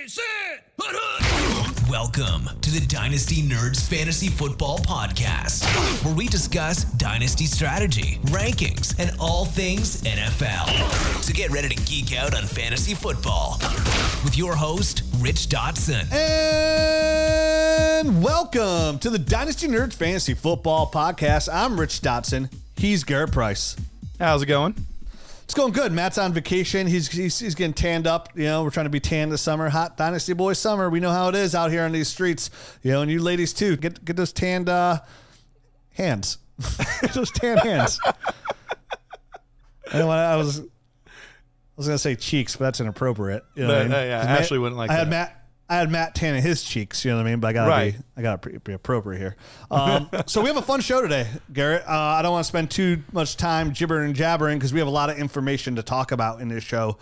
Sit! Hut! Welcome to the Dynasty Nerds Fantasy Football Podcast, where we discuss Dynasty strategy, rankings, and all things NFL. So get ready to geek out on fantasy football with your host, Rich Dotson. And welcome to the Dynasty Nerds Fantasy Football Podcast. I'm Rich Dotson. He's Garret Price. How's it going? It's going good. Matt's on vacation. He's getting tanned up. You know, we're trying to be tanned this summer. Hot Dynasty Boys summer. We know how it is out here on these streets. You know, and you ladies too. Get those tanned hands. Those tanned hands. I was gonna say cheeks, but that's inappropriate. You know what I mean? Yeah, Ashley wouldn't like that. I had Matt tanning his cheeks, you know what I mean? But I gotta be appropriate here. So we have a fun show today, Garret. I don't want to spend too much time gibbering and jabbering because we have a lot of information to talk about in this show.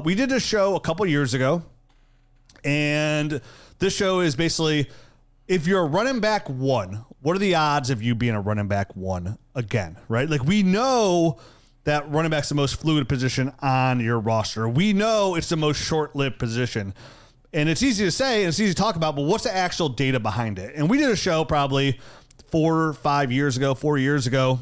We did this show a couple years ago, and this show is basically if you're a running back one, what are the odds of you being a running back one again, right? Like we know that running back's the most fluid position on your roster. We know it's the most short-lived position. And it's easy to say and it's easy to talk about, but what's the actual data behind it? And we did a show probably 4 years ago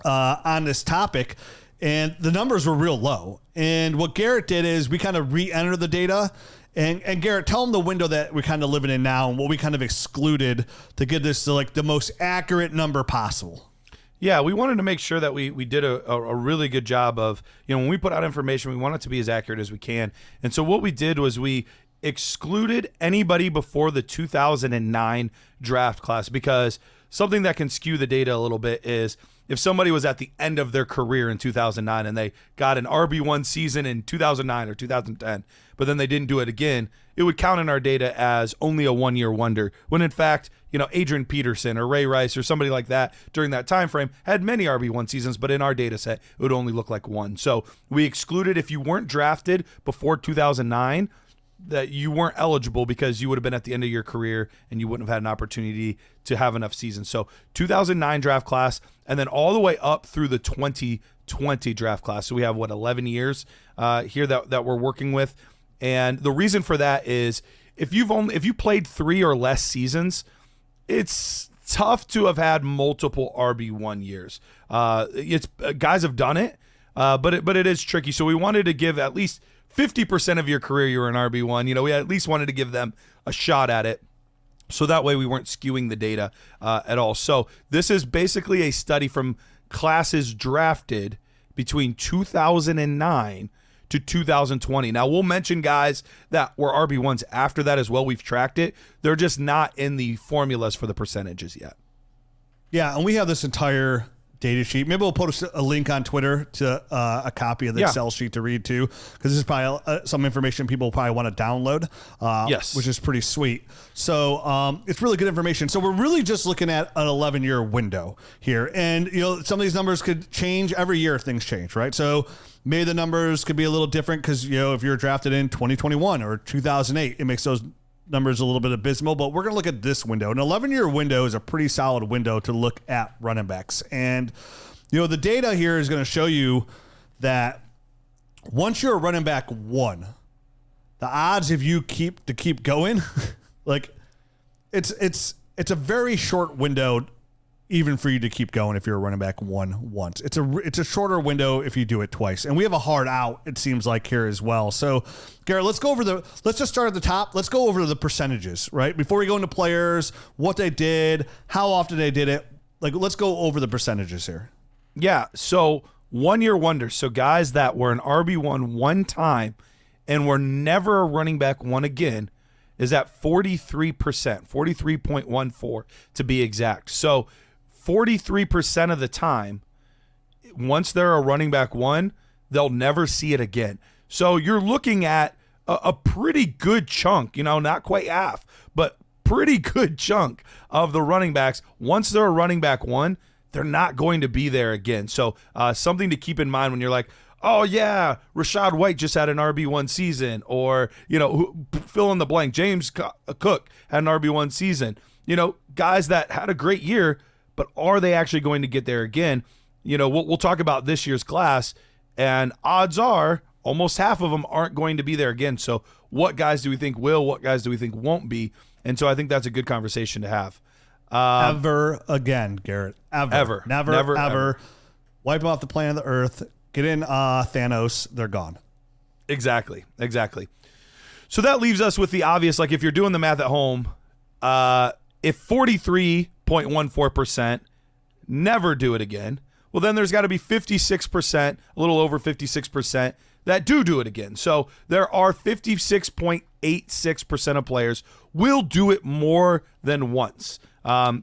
on this topic, and the numbers were real low. And what Garret did is we kind of re-enter the data. And Garret, tell them the window that we're kind of living in now and what we kind of excluded to get this to like the most accurate number possible. Yeah, we wanted to make sure that we did a really good job of, you know, when we put out information, we want it to be as accurate as we can. And so what we did was we excluded anybody before the 2009 draft class, because something that can skew the data a little bit is if somebody was at the end of their career in 2009 and they got an RB1 season in 2009 or 2010, but then they didn't do it again, it would count in our data as only a one-year wonder, when in fact, you know, Adrian Peterson or Ray Rice or somebody like that during that time frame had many RB1 seasons, but in our data set, it would only look like one. So we excluded if you weren't drafted before 2009, that you weren't eligible because you would have been at the end of your career and you wouldn't have had an opportunity to have enough seasons. So 2009 draft class, and then all the way up through the 2020 draft class. So we have 11 years here that we're working with. And the reason for that is if you played 3 or less seasons, it's tough to have had multiple RB1 years. Guys have done it, but it is tricky. So we wanted to give at least 50% of your career you were an RB1. You know, we at least wanted to give them a shot at it. So that way we weren't skewing the data at all. So this is basically a study from classes drafted between 2009 to 2020. Now, we'll mention guys that were RB1s after that as well. We've tracked it. They're just not in the formulas for the percentages yet. Yeah, and we have this entire data sheet. Maybe we'll post a link on Twitter to a copy of the Excel sheet to read too, because this is probably some information people probably want to download, yes, which is pretty sweet. So it's really good information. So we're really just looking at an 11-year window here. And, you know, some of these numbers could change every year if things change, right? So maybe the numbers could be a little different because, you know, if you're drafted in 2021 or 2008, it makes those numbers a little bit abysmal, but we're going to look at this window. An 11-year window is a pretty solid window to look at running backs. And, you know, the data here is going to show you that once you're a running back one, the odds of you keep going, like it's a very short window even for you to keep going if you're a running back one once. It's a shorter window if you do it twice. And we have a hard out, it seems like, here as well. So, Garret, let's just start at the top. Let's go over the percentages, right? Before we go into players, what they did, how often they did it. Like, let's go over the percentages here. Yeah, so one-year wonders. So guys that were an RB1 one time and were never a running back one again is at 43%, 43.14 to be exact. So 43% of the time, once they're a running back one, they'll never see it again. So you're looking at a pretty good chunk, you know, not quite half, but pretty good chunk of the running backs. Once they're a running back one, they're not going to be there again. So something to keep in mind when you're like, oh yeah, Rashad White just had an RB1 season, or, you know, fill in the blank, James Cook had an RB1 season. You know, guys that had a great year, but are they actually going to get there again? You know, we'll talk about this year's class, and odds are almost half of them aren't going to be there again. So what guys do we think will? What guys do we think won't be? And so I think that's a good conversation to have. Ever again, Garrett. Ever. Never. Wipe them off the planet of the earth. Get in Thanos. They're gone. Exactly. So that leaves us with the obvious, like if you're doing the math at home, if 43.14% never do it again, well, then there's got to be 56%, a little over 56%, that do it again. So there are 56.86% of players will do it more than once.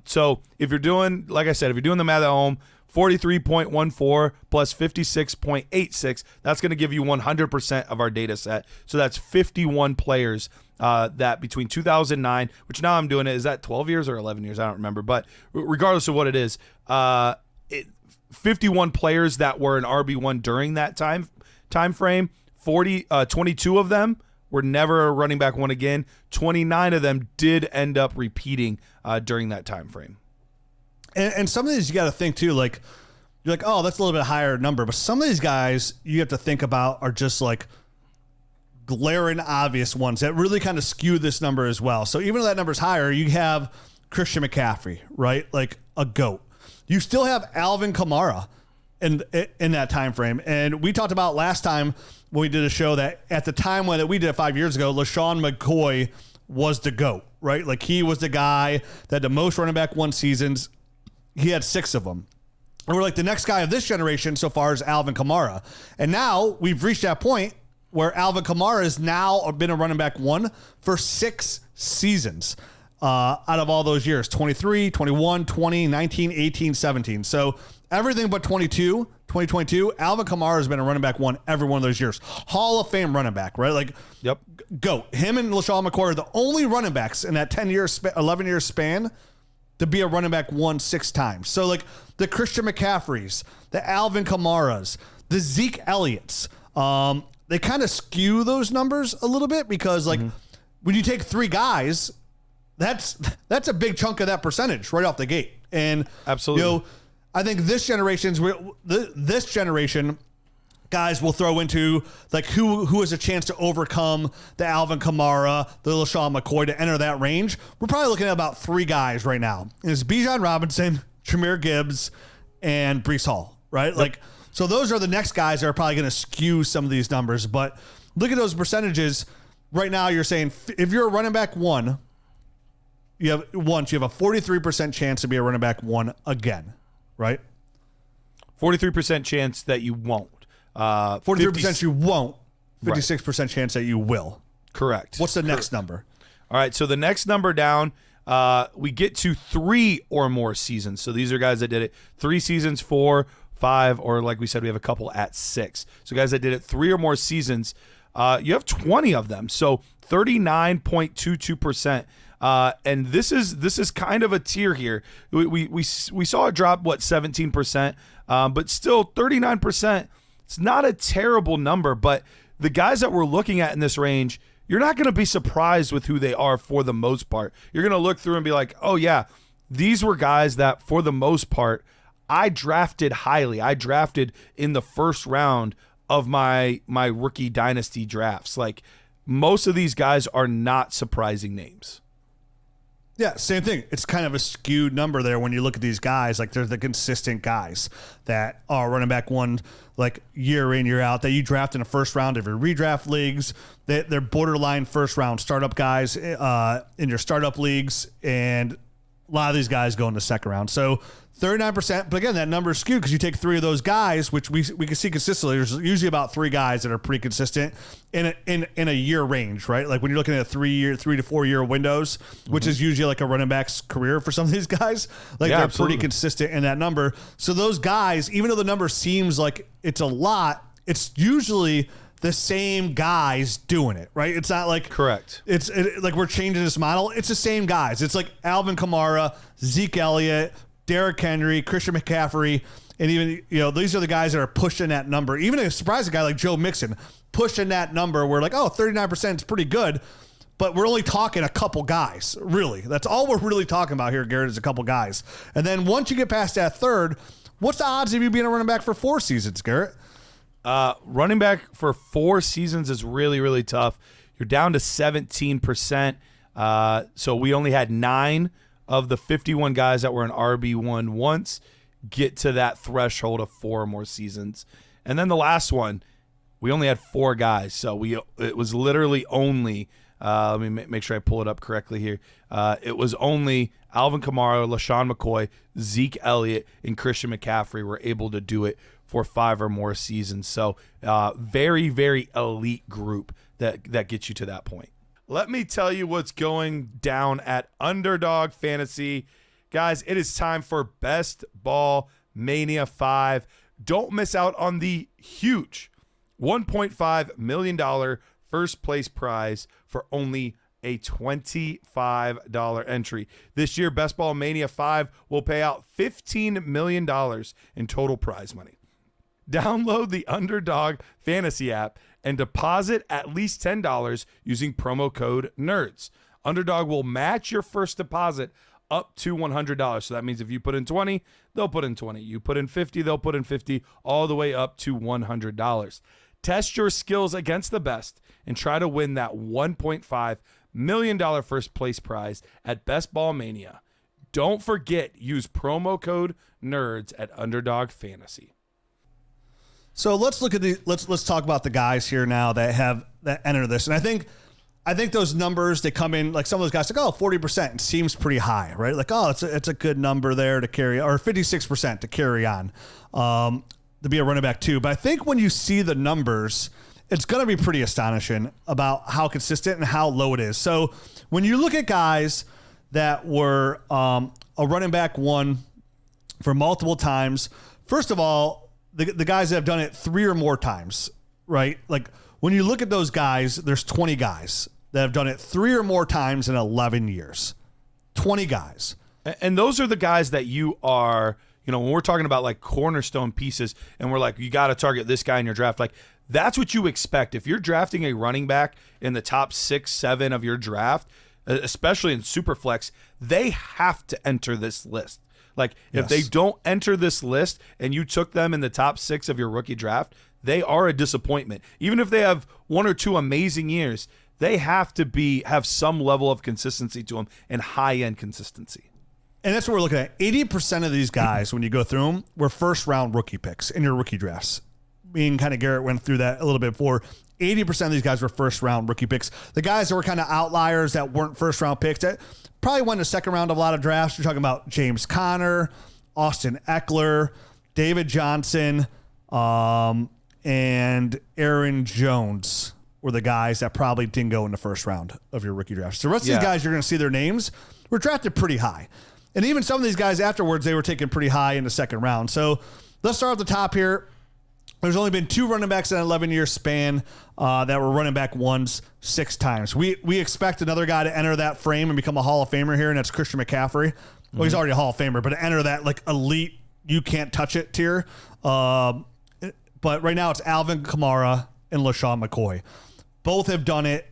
So if you're doing, like I said, if you're doing the math at home, 43.14 plus 56.86, that's going to give you 100% of our data set. So that's 51 players that between 2009, which now I'm doing it, is that 12 years or 11 years? I don't remember. But regardless of what it is, 51 players that were an RB1 during that time frame, 22 of them were never a running back one again. 29 of them did end up repeating during that time frame. And some of these you got to think too, like you're like, oh, that's a little bit higher number. But some of these guys you have to think about are just like glaring obvious ones that really kind of skew this number as well. So even though that number's higher, you have Christian McCaffrey, right? Like a GOAT. You still have Alvin Kamara in that time frame. And we talked about last time when we did a show that at the time when we did it 5 years ago, LaShawn McCoy was the GOAT, right? Like he was the guy that had the most running back one seasons. He had 6 of them. And we're like, the next guy of this generation so far is Alvin Kamara. And now we've reached that point where Alvin Kamara has now been a running back one for 6 seasons out of all those years, 23, 21, 20, 19, 18, 17. So everything but 2022, Alvin Kamara has been a running back one every one of those years. Hall of Fame running back, right? Like, yep. GOAT. Him and LaShawn McCoy are the only running backs in that 11-year span to be a running back one 6 times. So like the Christian McCaffreys, the Alvin Kamaras, the Zeke Elliott's, they kind of skew those numbers a little bit because like when you take 3 guys, that's a big chunk of that percentage right off the gate. And absolutely, I think this generation guys will throw into like who has a chance to overcome the Alvin Kamara, the LaShawn McCoy to enter that range. We're probably looking at about 3 guys right now. It's Bijan Robinson, Jahmyr Gibbs, and Breece Hall, right? Yep. Like, so those are the next guys that are probably going to skew some of these numbers. But look at those percentages. Right now, you're saying if you're a running back one, you have a 43% chance to be a running back one again, right? 43% chance that you won't. 43% you won't. 56% chance that you will. Correct. What's the next number? All right, so the next number down, we get to 3 or more seasons. So these are guys that did it 3 seasons, 4, 5, or like we said, we have a couple at 6. So guys that did it 3 or more seasons, you have 20 of them. So 39.22%. And this is kind of a tier here. We saw it drop 17%, but still 39%. It's not a terrible number, but the guys that we're looking at in this range, you're not going to be surprised with who they are for the most part. You're going to look through and be like, oh yeah, these were guys that for the most part I drafted highly. I drafted in the first round of my rookie dynasty drafts. Like most of these guys are not surprising names. Yeah, same thing. It's kind of a skewed number there when you look at these guys. Like they're the consistent guys that are running back one like year in, year out that you draft in the first round of your redraft leagues. They're borderline first round startup guys in your startup leagues, and a lot of these guys go in the second round. So 39%, but again, that number is skewed because you take 3 of those guys, which we can see consistently. There's usually about 3 guys that are pretty consistent in a year range, right? Like when you're looking at 3 to 4 year windows, which is usually like a running back's career for some of these guys. Like they're absolutely pretty consistent in that number. So those guys, even though the number seems like it's a lot, it's usually the same guys doing it, right? It's not like correct. It's like we're changing this model. It's the same guys. It's like Alvin Kamara, Zeke Elliott, Derrick Henry, Christian McCaffrey, and even, these are the guys that are pushing that number. Even a surprising guy like Joe Mixon pushing that number. We're like, 39% is pretty good, but we're only talking a couple guys, really. That's all we're really talking about here, Garrett, is a couple guys. And then once you get past that third, what's the odds of you being a running back for 4 seasons, Garrett? Running back for 4 seasons is really, really tough. You're down to 17%. So we only had 9 of the 51 guys that were in RB1 once get to that threshold of 4 or more seasons. And then the last one, we only had 4 guys. So it was literally only, let me make sure I pull it up correctly here. It was only Alvin Kamara, LaShawn McCoy, Zeke Elliott, and Christian McCaffrey were able to do it for 5 or more seasons. So very, very elite group that gets you to that point. Let me tell you what's going down at Underdog Fantasy. Guys, it is time for Best Ball Mania 5. Don't miss out on the huge $1.5 million first place prize for only a $25 entry. This year, Best Ball Mania 5 will pay out $15 million in total prize money. Download the Underdog Fantasy app and deposit at least $10 using promo code NERDS. Underdog will match your first deposit up to $100. So that means if you put in 20, they'll put in 20. You put in 50, they'll put in 50, all the way up to $100. Test your skills against the best and try to win that $1.5 million first place prize at Best Ball Mania. Don't forget, use promo code NERDS at Underdog Fantasy. So let's look at let's talk about the guys here now that enter this. And I think those numbers, they come in, like some of those guys like, 40% seems pretty high, right? Like, it's a good number there to carry, or 56% to carry on to be a running back too. But I think when you see the numbers, it's going to be pretty astonishing about how consistent and how low it is. So when you look at guys that were a running back 1 for multiple times, first of all, the guys that have done it 3 or more times, right? Like when you look at those guys, there's 20 guys that have done it 3 or more times in 11 years. 20 guys. And those are the guys that you are, when we're talking about like cornerstone pieces and we're like, you got to target this guy in your draft. Like that's what you expect. If you're drafting a running back in the top 6, 7 of your draft, especially in Superflex, they have to enter this list. Like, if they don't enter this list and you took them in the top 6 of your rookie draft, they are a disappointment. Even if they have 1 or 2 amazing years, they have to have some level of consistency to them and high-end consistency. And that's what we're looking at. 80% of these guys, when you go through them, were first-round rookie picks in your rookie drafts. Me and kind of Garrett went through that a little bit before. 80% of these guys were first-round rookie picks. The guys that were kind of outliers that weren't first-round picks, that probably went in the second round of a lot of drafts. You're talking about James Conner, Austin Eckler, David Johnson, and Aaron Jones were the guys that probably didn't go in the first round of your rookie drafts. The rest of these guys, you're going to see their names, were drafted pretty high. And even some of these guys afterwards, they were taken pretty high in the second round. So let's start at the top here. There's only been 2 running backs in an 11-year span that were running back 1s 6 times. We expect another guy to enter that frame and become a Hall of Famer here, and that's Christian McCaffrey. Well, he's already a Hall of Famer, but to enter that like elite, you can't touch it tier. But right now it's Alvin Kamara and LaShawn McCoy. Both have done it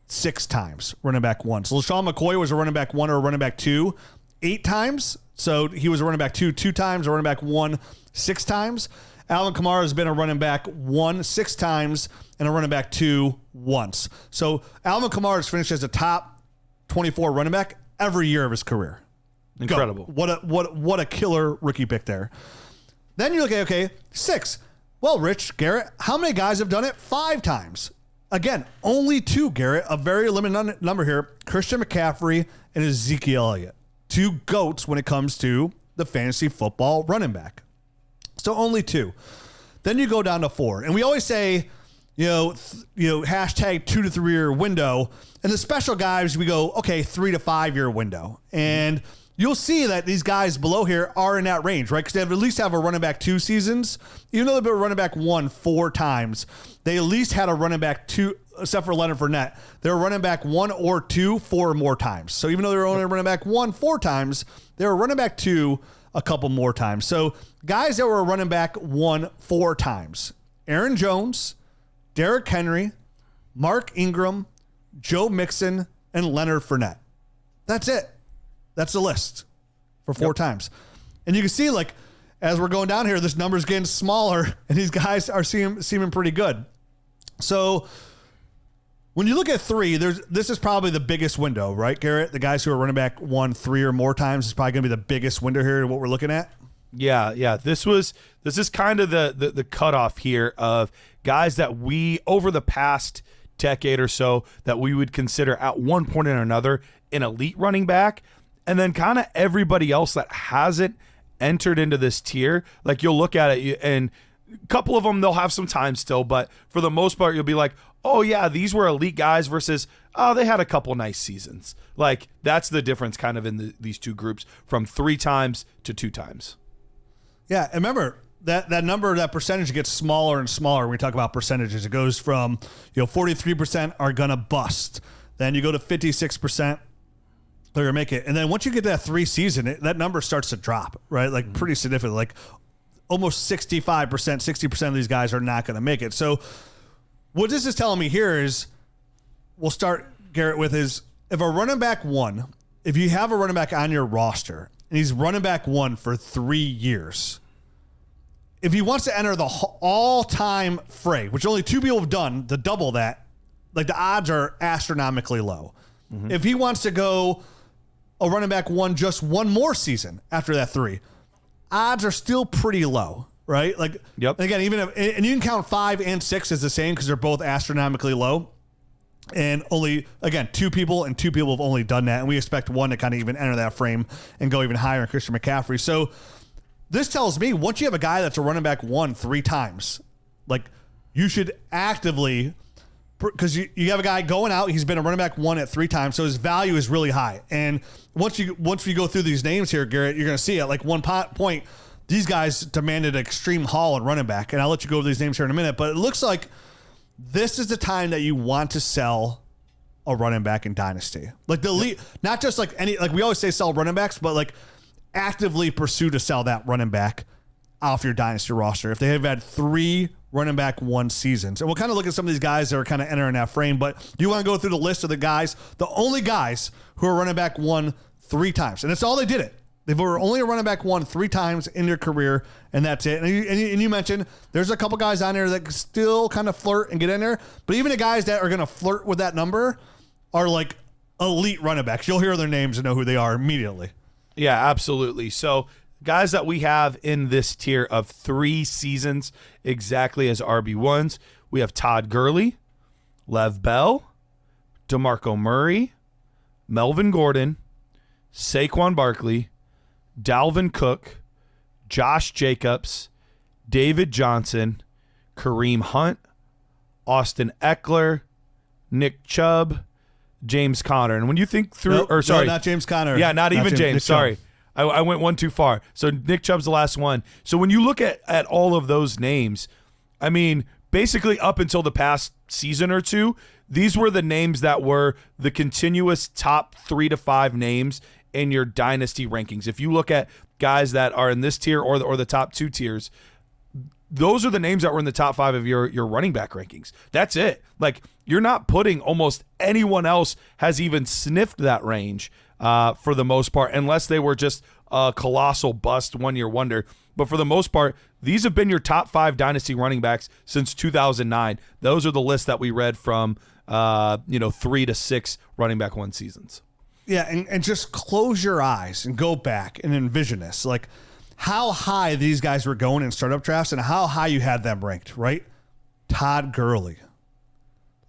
6 times, running back 1. So LaShawn McCoy was a running back 1 or a running back 2 8 times. So he was a running back 2 times, a running back 1 6 times. Alvin Kamara has been a running back 1 6 times and a running back 2 once. So Alvin Kamara has finished as a top 24 running back every year of his career. Incredible. What a killer rookie pick there. Then you look at, 6. Well, Rich, Garrett, how many guys have done it 5 times? Again, only 2, Garrett, a very limited number here. Christian McCaffrey and Ezekiel Elliott. 2 GOATs when it comes to the fantasy football running back. So only 2. Then you go down to 4. And we always say, hashtag 2 to 3 year window. And the special guys, we go, 3 to 5 year window. And you'll see that these guys below here are in that range, right? Because they at least have a running back 2 seasons. Even though they've been a running back 1 4 times, they at least had a running back 2, except for Leonard Fournette. They were running back 1 or 2 4 or more times. So even though they were only running back 1 4 times, they were running back 2 a couple more times. So guys that were running back 1 4 times: Aaron Jones, Derrick Henry, Mark Ingram, Joe Mixon, and Leonard Fournette. That's it. That's the list for 4 times. And you can see, as we're going down here, this number's getting smaller, and these guys are seeming pretty good. So when you look at 3, this is probably the biggest window, right, Garrett? The guys who are running back 1, 3 or more times is probably going to be the biggest window here, what we're looking at. Yeah. This is kind of the cutoff here of guys that we, over the past decade or so, that we would consider at one point or another an elite running back, and then kind of everybody else that hasn't entered into this tier. Like, you'll look at it, and a couple of them, they'll have some time still, but for the most part, you'll be like, oh yeah, these were elite guys versus, oh, they had a couple nice seasons. Like, that's the difference kind of in these two groups, from 3 times to 2 times. Yeah, and remember, that number, that percentage gets smaller and smaller when we talk about percentages. It goes from, 43% are going to bust. Then you go to 56%. They're going to make it. And then once you get to that 3 season, that number starts to drop, right? Like, pretty significantly. Like, almost 65%, 60% of these guys are not going to make it. So what this is telling me here is, we'll start, Garrett, with is, if a running back 1, if you have a running back on your roster, and he's running back 1 for 3 years, if he wants to enter the all-time fray, which only 2 people have done, to double that, like, the odds are astronomically low. Mm-hmm. If he wants to go a running back 1 just 1 more season after that 3, odds are still pretty low, right? Like, yep. Again, even if, and you can count 5 and 6 as the same because they're both astronomically low. And only, again, 2 people have only done that. And we expect 1 to kind of even enter that frame and go even higher in Christian McCaffrey. So this tells me, once you have a guy that's a running back 1 3 times, like, you should actively, because you have a guy going out, he's been a running back 1 at 3 times, so his value is really high. And once we go through these names here, Garrett, you're going to see at like one point, these guys demanded an extreme haul and running back. And I'll let you go over these names here in a minute, but it looks like this is the time that you want to sell a running back in Dynasty. Like, the elite, not just like any, like we always say sell running backs, but like actively pursue to sell that running back off your Dynasty roster if they have had 3 running back 1 seasons. And we'll kind of look at some of these guys that are kind of entering that frame, but you want to go through the list of the guys, the only guys who are running back 1 3 times. And that's all they did it. They were only a running back 1 3 times in their career, and that's it. And you mentioned there's a couple guys on there that still kind of flirt and get in there, but even the guys that are going to flirt with that number are like elite running backs. You'll hear their names and know who they are immediately. Yeah, absolutely. So guys that we have in this tier of 3 seasons exactly as RB1s, we have Todd Gurley, Lev Bell, DeMarco Murray, Melvin Gordon, Saquon Barkley, Dalvin Cook, Josh Jacobs, David Johnson, Kareem Hunt, Austin Eckler, Nick Chubb, James Conner. And when you think through, no, not James Conner. Yeah, not even James. Sorry. I went one too far. So Nick Chubb's the last one. So when you look at all of those names, I mean, basically up until the past season or two, these were the names that were the continuous top 3 to 5 names in your dynasty rankings. If you look at guys that are in this tier or the top 2 tiers, those are the names that were in the top 5 of your running back rankings. That's it. Like, you're not putting almost anyone else has even sniffed that range for the most part, unless they were just a colossal bust one-year wonder. But for the most part, these have been your top 5 dynasty running backs since 2009. Those are the lists that we read from 3 to 6 running back 1 seasons. Yeah, and just close your eyes and go back and envision this. Like, how high these guys were going in startup drafts and how high you had them ranked, right? Todd Gurley,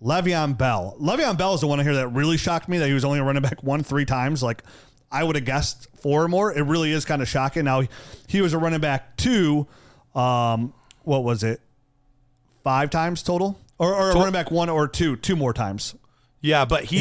Le'Veon Bell. Le'Veon Bell is the one here that really shocked me that he was only a running back 1 3 times. Like, I would have guessed 4 or more. It really is kind of shocking. Now, he was a running back 2, what was it, 5 times total? Or a running back 1 or 2 more times. Yeah, but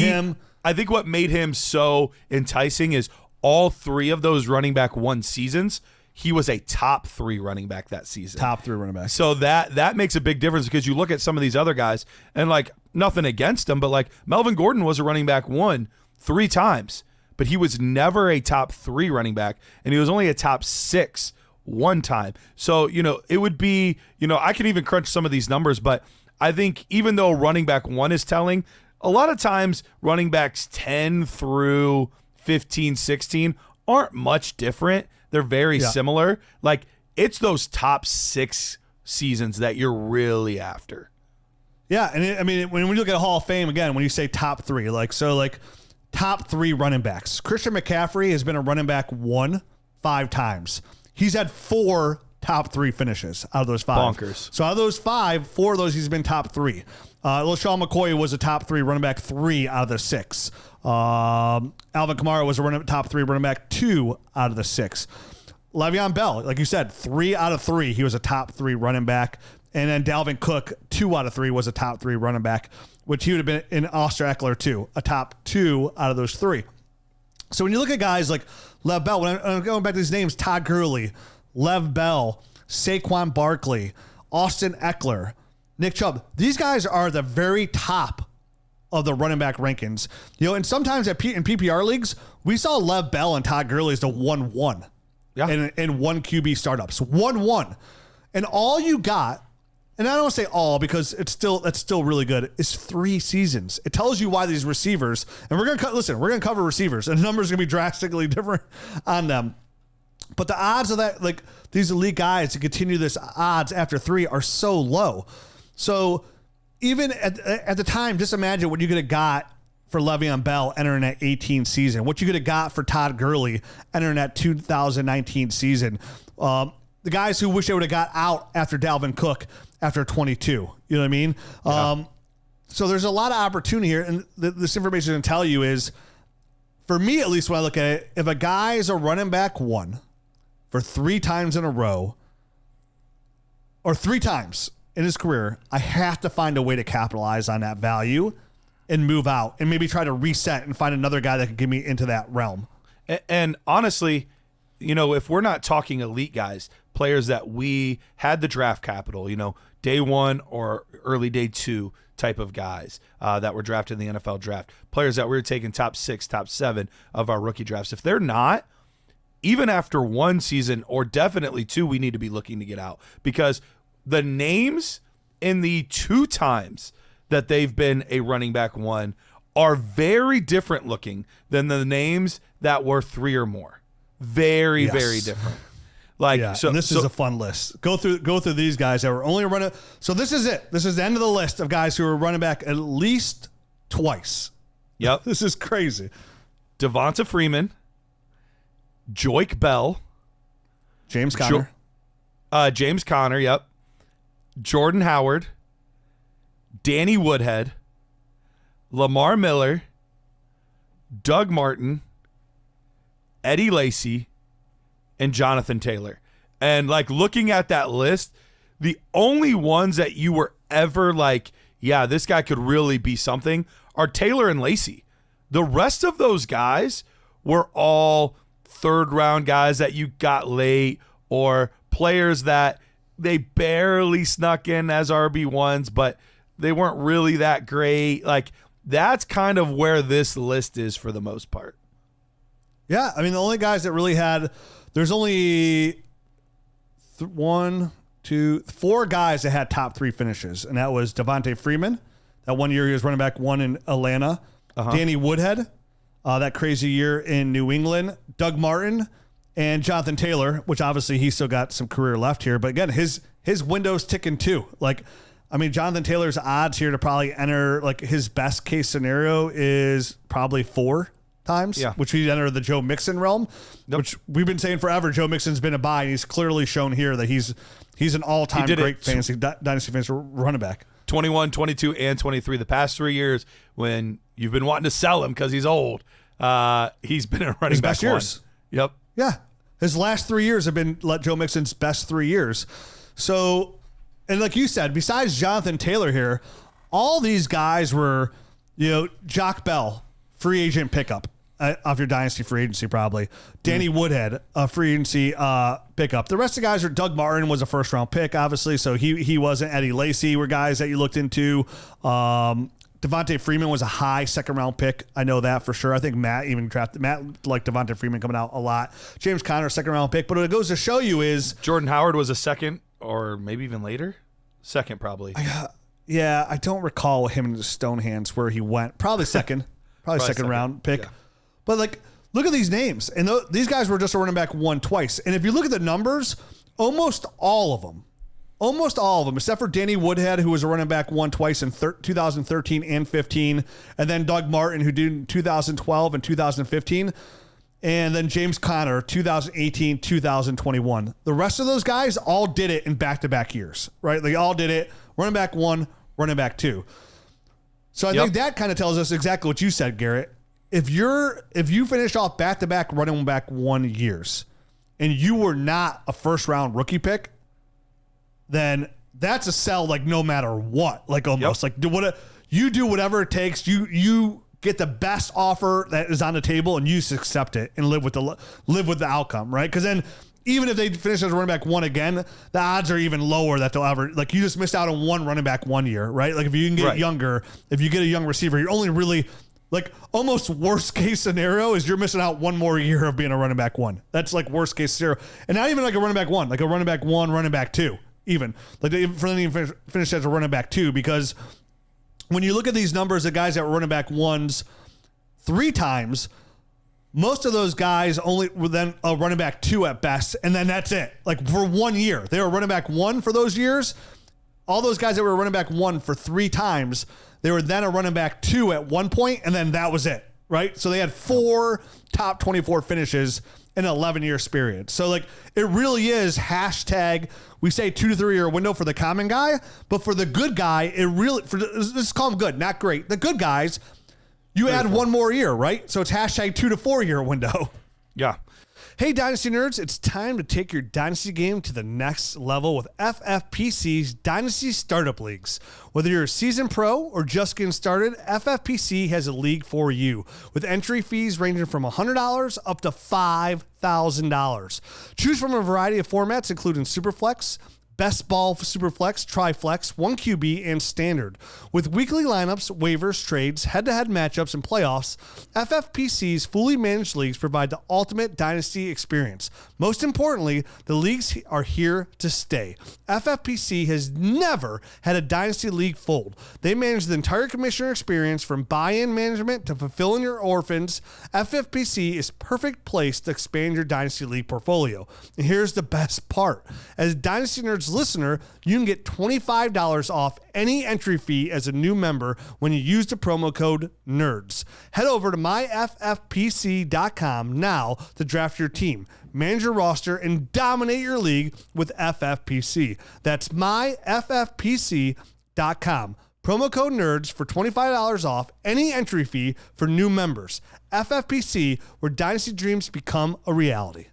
I think what made him so enticing is all 3 of those running back 1 seasons, he was a top 3 running back that season. Top 3 running back. So that makes a big difference because you look at some of these other guys and, like, nothing against them, but like Melvin Gordon was a running back 1 3 times, but he was never a top 3 running back, and he was only a top 6 1 time. So, it would be, I can even crunch some of these numbers, but I think even though running back 1 is telling, a lot of times running backs 10 through 15, 16 aren't much different. They're very similar. Like, it's those top 6 seasons that you're really after. Yeah, and when we look at Hall of Fame, again, when you say top 3, top 3 running backs. Christian McCaffrey has been a running back 5 times. He's had 4 top 3 finishes out of those 5. Bonkers. So out of those 5, 4 of those he's been top 3. LaShawn McCoy was a top 3 running back 3 out of the 6. Alvin Kamara was a top 3 running back 2 out of the 6. Le'Veon Bell, like you said, 3 out of 3, he was a top 3 running back. And then Dalvin Cook, 2 out of 3 was a top 3 running back, which he would have been in Oscar Eckler too, a top 2 out of those 3. So when you look at guys like Lev Bell, when I'm going back to these names, Todd Gurley, Lev Bell, Saquon Barkley, Austin Eckler, Nick Chubb, these guys are the very top of the running back rankings. And sometimes in PPR leagues, we saw Lev Bell and Todd Gurley as the 1-1 in one QB startups. 1-1. And all you got, and I don't want to say all because that's still really good, is 3 seasons. It tells you why these receivers, and we're going to cover receivers, and the numbers are going to be drastically different on them. But the odds of that, like these elite guys to continue this odds after 3 are so low. So even at the time, just imagine what you could have got for Le'Veon Bell entering that 18 season, what you could have got for Todd Gurley entering that 2019 season. The guys who wish they would have got out after Dalvin Cook after 22. You know what I mean? Yeah. So there's a lot of opportunity here. And this information can tell you is, for me at least when I look at it, if a guy is a running back 1 for 3 times in a row, or 3 times in his career, I have to find a way to capitalize on that value and move out and maybe try to reset and find another guy that can get me into that realm. And honestly, if we're not talking elite guys, players that we had the draft capital, day 1 or early day 2 type of guys that were drafted in the NFL draft, players that we were taking top 6, top 7 of our rookie drafts. If they're not, even after 1 season or definitely 2, we need to be looking to get out, because the names in the 2 times that they've been a running back 1 are very different looking than the names that were 3 or more. Very different. So this is a fun list. Go through these guys that were only running. So this is it. This is the end of the list of guys who are running back at least twice. Yep. This is crazy. Devonta Freeman, Joik Bell, James Conner. James Conner, yep. Jordan Howard, Danny Woodhead, Lamar Miller, Doug Martin, Eddie Lacy, and Jonathan Taylor. And looking at that list, the only ones that you were ever this guy could really be something are Taylor and Lacy. The rest of those guys were all 3rd round guys that you got late, or players that they barely snuck in as RB1s, but they weren't really that great. That's kind of where this list is for the most part. Yeah, the only guys that really had, there's only 4 guys that had top 3 finishes, and that was Devonta Freeman. That 1 year he was running back 1 in Atlanta. Danny Woodhead, that crazy year in New England. Doug Martin, and Jonathan Taylor, which obviously he's still got some career left here. But again, his window's ticking too. Jonathan Taylor's odds here to probably enter, his best case scenario is probably 4 times, which he'd enter the Joe Mixon realm, which we've been saying forever. Joe Mixon's been a buy, and he's clearly shown here that he's an all-time great fantasy dynasty fantasy running back. 21, 22, and 23. The past 3 years, when you've been wanting to sell him because he's old, he's been a running back. His best years. Yep. Yeah. His last 3 years have been Joe Mixon's best 3 years. So, and like you said, besides Jonathan Taylor here, all these guys were, Jock Bell, free agent pickup off your dynasty free agency probably. Danny Woodhead, a free agency pickup. The rest of the guys are, Doug Martin was a first round pick, obviously, so he wasn't. Eddie Lacy were guys that you looked into. Devonta Freeman was a high 2nd round pick. I know that for sure. I think Matt liked Devonta Freeman coming out a lot. James Conner, 2nd round pick. But what it goes to show you is Jordan Howard was a 2nd, or maybe even later. 2nd, probably. I don't recall him in the Stonehands where he went. Probably 2nd. Probably second round pick. Yeah. But look at these names. And these guys were just a running back 1 twice. And if you look at the numbers almost all of them, except for Danny Woodhead, who was a running back one twice in 2013 and 15, and then Doug Martin, who did in 2012 and 2015, and then James Conner, 2018, 2021. The rest of those guys all did it in back-to-back years, right? They all did it, running back one, running back two. So I think that kind of tells us exactly what you said, Garrett. If you finish off back-to-back running back 1 years and you were not a first-round rookie pick, then that's a sell, like, no matter what, like, almost. Like, you do whatever it takes. You get the best offer that is on the table and you just accept it and live with the outcome, right? Because then even if they finish as running back one again, the odds are even lower that they'll ever, like, you just missed out on one running back 1 year, right? Like, if you can get younger, if you get a young receiver, you're only really, like, almost worst case scenario is you're missing out one more year of being a running back one. That's like worst case scenario. And not even like a running back one, like a running back one, running back two, even. Like, they even finish as a running back two, because when you look at these numbers, the guys that were running back ones 3 times, most of those guys only were then a running back two at best, and then that's it. Like, for 1 year, they were running back one for those years. All those guys that were running back one for 3 times, they were then a running back two at one point, and then that was it, right? So they had 4 top 24 finishes in an 11-year experience. So, like, it really is hashtag, we say 2 to 3 year window for the common guy, but for the good guy, it really, let's call them good, not great. The good guys, you add 1 more year, right? So it's hashtag 2 to 4 year window. Yeah. Hey, Dynasty Nerds, it's time to take your Dynasty game to the next level with FFPC's Dynasty Startup Leagues. Whether you're a seasoned pro or just getting started, FFPC has a league for you, with entry fees ranging from $100 up to $5,000. Choose from a variety of formats, including Superflex, Best Ball Superflex, Triflex, 1QB, and Standard. With weekly lineups, waivers, trades, head-to-head matchups, and playoffs, FFPC's fully managed leagues provide the ultimate Dynasty experience. Most importantly, the leagues are here to stay. FFPC has never had a Dynasty league fold. They manage the entire commissioner experience, from buy-in management to fulfilling your orphans. FFPC is perfect place to expand your Dynasty league portfolio. And here's the best part. As Dynasty Nerds listener, you can get $25 off any entry fee as a new member when you use the promo code NERDS. Head over to myffpc.com now to draft your team, manage your roster, and dominate your league with FFPC. That's myffpc.com. Promo code NERDS for $25 off any entry fee for new members. FFPC, where Dynasty dreams become a reality.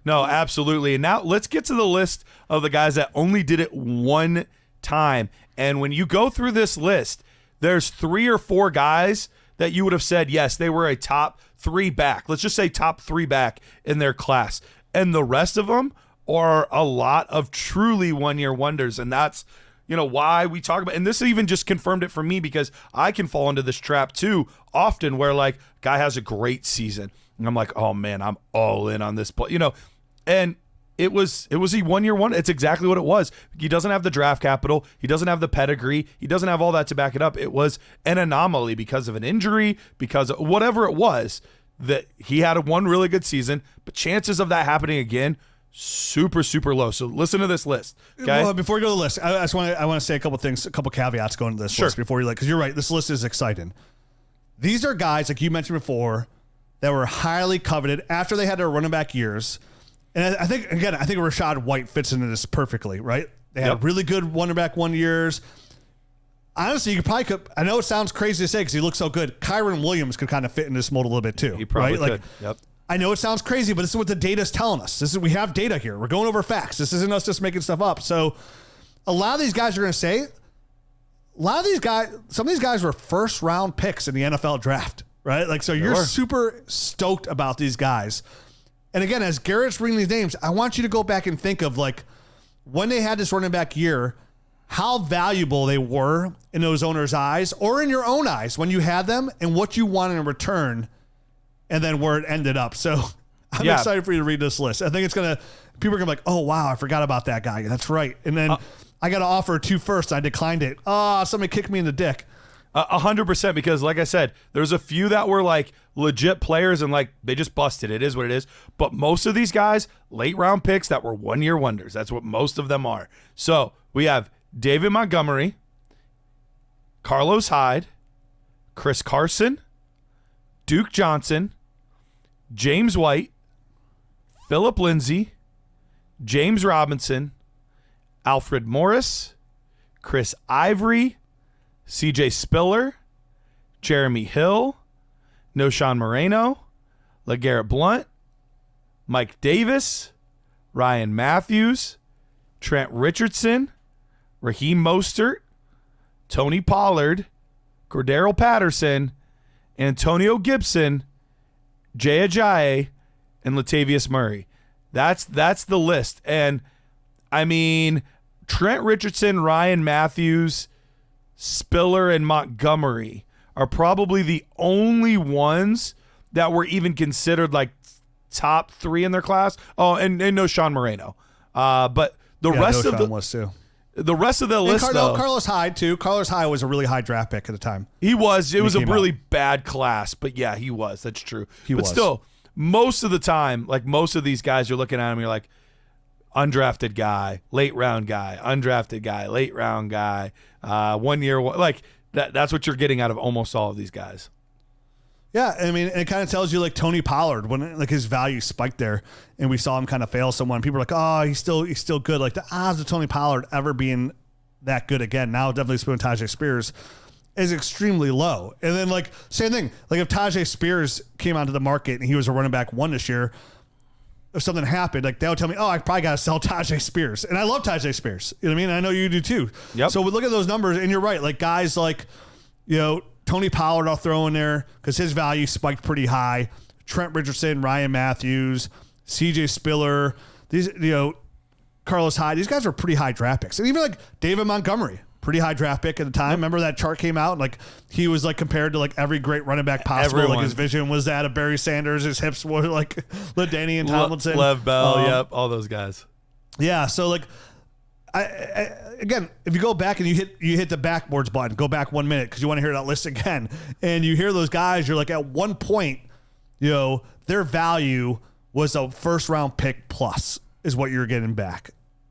No, absolutely. And now let's get to the list of the guys that only did it 1 time. And when you go through this list, there's 3 or 4 guys that you would have said, yes, they were a top 3 back. Let's just say top 3 back in their class. And the rest of them are a lot of truly 1-year wonders. And that's, you know, why we talk about, and this even just confirmed it for me, because I can fall into this trap too often, where, like, guy has a great season and I'm like, oh man, I'm all in on this play, you know. And it was a 1-year wonder. It's exactly what it was. He doesn't have the draft capital. He doesn't have the pedigree. He doesn't have all that to back it up. It was an anomaly because of an injury, because of whatever it was, that he had one really good season, but chances of that happening again, super, super low. So listen to this list. Okay. Well, before we go to the list, I want to say a couple things, a couple caveats going to this list before you, because you're right. This list is exciting. These are guys, like you mentioned before, that were highly coveted after they had their running back years. And I think Rachaad White fits into this perfectly, right? They had really good running back 1 years. Honestly, I know it sounds crazy to say because he looks so good. Kyron Williams could kind of fit in this mold a little bit too. He probably right? could. Like, I know it sounds crazy, but this is what the data is telling us. We have data here. We're going over facts. This isn't us just making stuff up. So a lot of these guys are going to say, some of these guys were first round picks in the NFL draft, right? Like, so you're super stoked about these guys. And again, as Garrett's reading these names, I want you to go back and think of, like, when they had this running back year, how valuable they were in those owners' eyes or in your own eyes when you had them, and what you wanted in return, and then where it ended up. So I'm excited for you to read this list. I think people are going to be like, oh, wow, I forgot about that guy. That's right. And then I got an offer 2 firsts. I declined it. Somebody kicked me in the dick. 100%, because like I said, there's a few that were like legit players and like they just busted. It is what it is. But most of these guys, late round picks that were 1-year wonders. That's what most of them are. So we have David Montgomery, Carlos Hyde, Chris Carson, Duke Johnson, James White, Phillip Lindsay, James Robinson, Alfred Morris, Chris Ivory, CJ Spiller, Jeremy Hill, Noshawn Moreno, LeGarrette Blount, Mike Davis, Ryan Matthews, Trent Richardson, Raheem Mostert, Tony Pollard, Cordero Patterson, Antonio Gibson, Jay Ajayi, and Latavius Murray. That's the list. And I mean, Trent Richardson, Ryan Matthews, Spiller, and Montgomery are probably the only ones that were even considered like top 3 in their class. Oh, and Noshawn Moreno. But the rest of the rest of the list, though, Carlos Hyde too. Carlos Hyde was a really high draft pick at the time. He was. It was a really bad class, but yeah, he was. That's true. But still, most of the time, like most of these guys, you're looking at them, you're like, undrafted guy, late round guy, undrafted guy, late round guy, 1 year, like that's what you're getting out of almost all of these guys. Yeah, I mean, it kind of tells you like Tony Pollard when like his value spiked there, and we saw him kind of fail someone. People are like, oh, he's still good. Like the odds of Tony Pollard ever being that good again, now definitely Spoon Tajay Spears, is extremely low. And then like same thing, like if Tajay Spears came onto the market and he was a running back 1 this year, if something happened, like they would tell me, oh, I probably got to sell Tajay Spears. And I love Tajay Spears. You know what I mean? I know you do too. Yep. So we look at those numbers and you're right. Like guys like, you know, Tony Pollard I'll throw in there because his value spiked pretty high. Trent Richardson, Ryan Matthews, CJ Spiller, these, you know, Carlos Hyde, these guys are pretty high draft picks. And even like David Montgomery, pretty high draft pick at the time. Remember that chart came out and like he was like compared to like every great running back possible. Everyone. Like his vision was that of Barry Sanders. His hips were like LaDainian Tomlinson. Lev Bell, yep, all those guys. Yeah, so like I again, if you go back and you hit the backboards button, go back 1 minute because you want to hear that list again, and you hear those guys, you're like at one point, you know, their value was a first round pick plus is what you're getting back.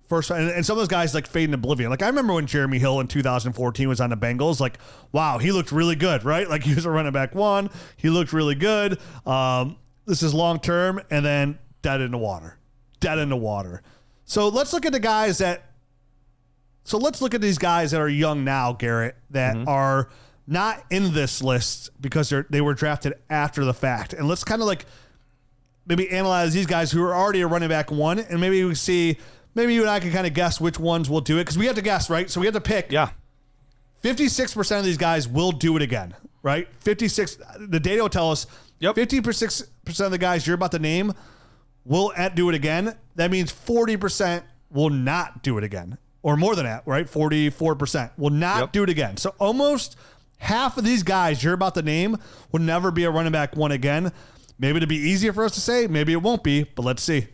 First, and some of those guys like fade in oblivion. Like I remember when Jeremy Hill in 2014 was on the Bengals. Like, wow, he looked really good, right? Like he was a running back 1. He looked really good. This is long term, and then dead in the water. So let's look at the guys that. So let's look at these guys that are young now, Garrett, that are not in this list because they were drafted after the fact, and let's kind of like maybe analyze these guys who are already a running back 1, and maybe we see. Maybe you and I can kind of guess which ones will do it because we have to guess, right? So we have to pick. Yeah. 56% of these guys will do it again, right? 56. The data will tell us 56% of the guys you're about to name will do it again. That means 40% will not do it again, or more than that, right? 44% will not do it again. So almost half of these guys you're about to name will never be a running back 1 again. Maybe it'll be easier for us to say. Maybe it won't be, but let's see.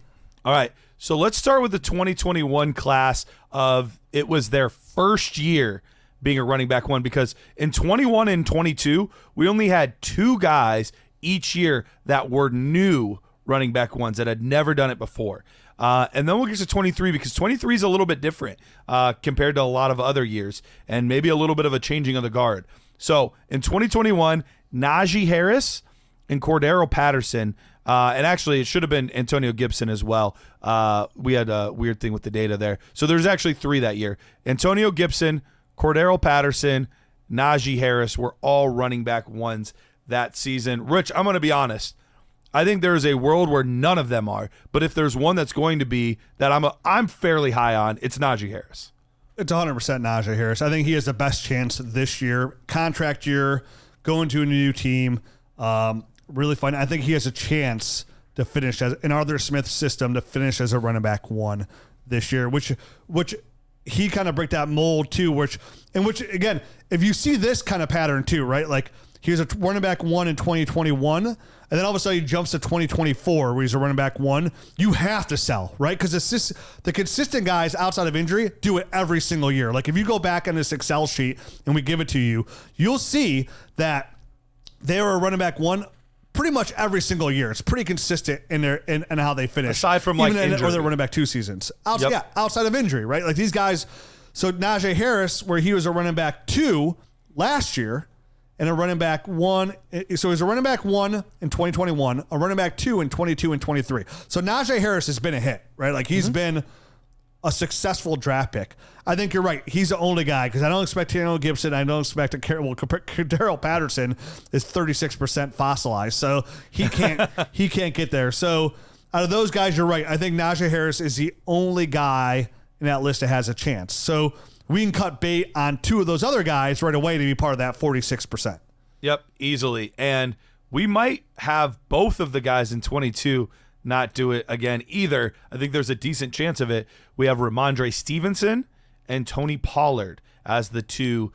All right. So let's start with the 2021 class of it was their first year being a running back 1 because in 21 and 22, we only had 2 guys each year that were new running back 1s that had never done it before. And then we'll get to 23 because 23 is a little bit different compared to a lot of other years and maybe a little bit of a changing of the guard. So in 2021, Najee Harris and Cordero Patterson, and actually it should have been Antonio Gibson as well. We had a weird thing with the data there. So there's actually 3 that year. Antonio Gibson, Cordero Patterson, Najee Harris were all running back 1s that season. Rich, I'm going to be honest. I think there is a world where none of them are, but if there's one that's going to be that I'm fairly high on, it's Najee Harris. It's 100% Najee Harris. I think he has the best chance this year. Contract year, going to a new team. Really fun. I think he has a chance to finish as in Arthur Smith's system to finish as a running back 1 this year, which he kind of break that mold too, which again, if you see this kind of pattern too, right? Like he was a running back 1 in 2021, and then all of a sudden he jumps to 2024 where he's a running back 1. You have to sell, right? Because the consistent guys outside of injury do it every single year. Like if you go back on this Excel sheet and we give it to you, you'll see that they were a running back 1 pretty much every single year. It's pretty consistent in their in how they finish. Aside from like injury. Or their running back 2 seasons. Outside of injury, right? Like these guys. So Najee Harris, where he was a running back 2 last year, and a running back 1. So he's a running back 1 in 2021, a running back 2 in 22 and 23. So Najee Harris has been a hit, right? Like he's been a successful draft pick. I think you're right. He's the only guy because I don't expect Daniel Gibson. I don't expect Darrell Patterson is 36% fossilized, so he can't get there. So out of those guys, you're right. I think Najee Harris is the only guy in that list that has a chance. So we can cut bait on 2 of those other guys right away to be part of that 46%. Yep, easily. And we might have both of the guys in 22 not do it again either. I think there's a decent chance of it. We have Ramondre Stevenson and Tony Pollard as the 2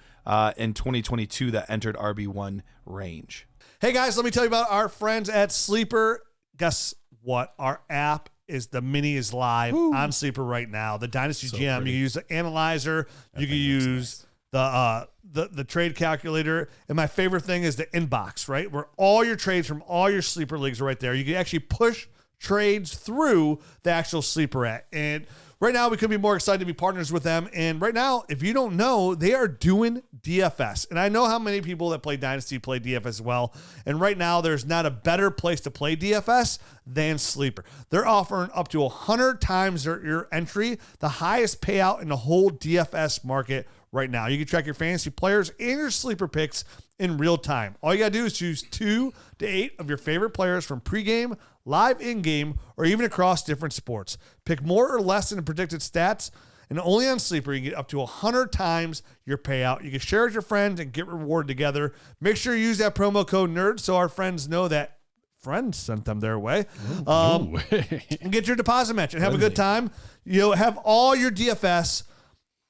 in 2022 that entered RB1 range. Hey guys, let me tell you about our friends at Sleeper. Guess what? Our app the mini is live on Sleeper right now. The Dynasty GM, pretty. You can use the analyzer, you can use the trade calculator, and my favorite thing is the inbox, right? Where all your trades from all your Sleeper leagues are right there. You can actually push trades through the actual Sleeper app. And right now, we could be more excited to be partners with them. And right now, if you don't know, they are doing DFS. And I know how many people that play Dynasty play DFS as well. And right now, there's not a better place to play DFS than Sleeper. They're offering up to 100 times your entry, the highest payout in the whole DFS market right now. You can track your fantasy players and your Sleeper picks in real time. All you got to do is choose 2 to 8 of your favorite players from pregame, live in-game, or even across different sports. Pick more or less than the predicted stats, and only on Sleeper you can get up to 100 times your payout. You can share with your friends and get rewarded together. Make sure you use that promo code NERD so our friends know that friends sent them their way. And get your deposit match and have a good time. You'll have all your DFS,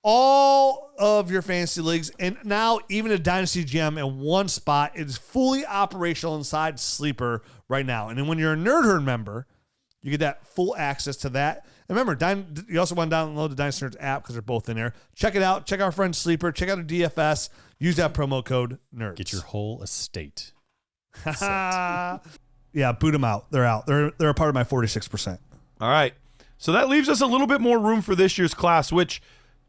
all of your fantasy leagues, and now even a Dynasty GM in one spot. It is fully operational inside Sleeper right now. And then when you're a Nerd Herd member, you get that full access to that. And remember, you also want to download the Dynasty Nerds app because they're both in there. Check it out. Check our friend Sleeper. Check out our DFS. Use that promo code NERDS. Get your whole estate. Yeah, boot them out. They're out. They're a part of my 46%. All right. So that leaves us a little bit more room for this year's class, which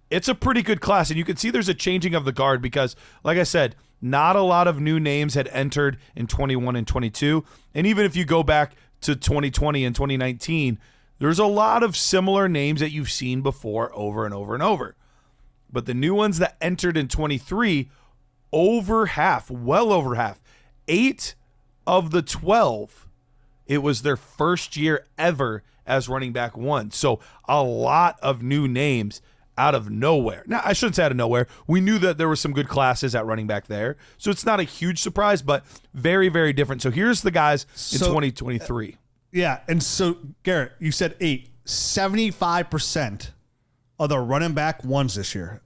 it's a pretty good class. And you can see there's a changing of the guard because, like I said, not a lot of new names had entered in 21 and 22. And even if you go back to 2020 and 2019, there's a lot of similar names that you've seen before over and over and over. But the new ones that entered in 23, over half, well over half, 8 of the 12, it was their first year ever as running back 1. So a lot of new names out of nowhere. Now, I shouldn't say out of nowhere. We knew that there were some good classes at running back there. So it's not a huge surprise, but very, very different. So here's the guys in 2023. Yeah, and so, Garrett, you said 8. 75% of the running back ones this year.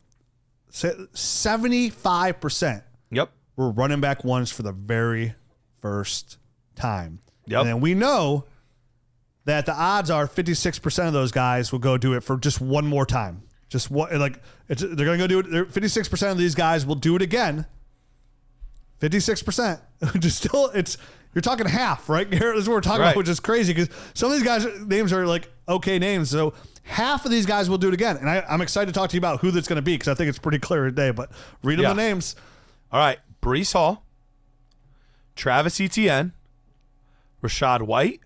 75%. Yep. Were running back ones for the very first time. Yep. And then we know that the odds are 56% of those guys will go do it for just one more time. Just what, like, they're going to go do it. 56% of these guys will do it again. 56%. Just still, you're talking half, right, Garrett? This is what we're talking about, which is crazy because some of these guys' names are like okay names. So half of these guys will do it again. And I'm excited to talk to you about who that's going to be because I think it's pretty clear today. But read them the names. All right. Breece Hall, Travis Etienne, Rashad White,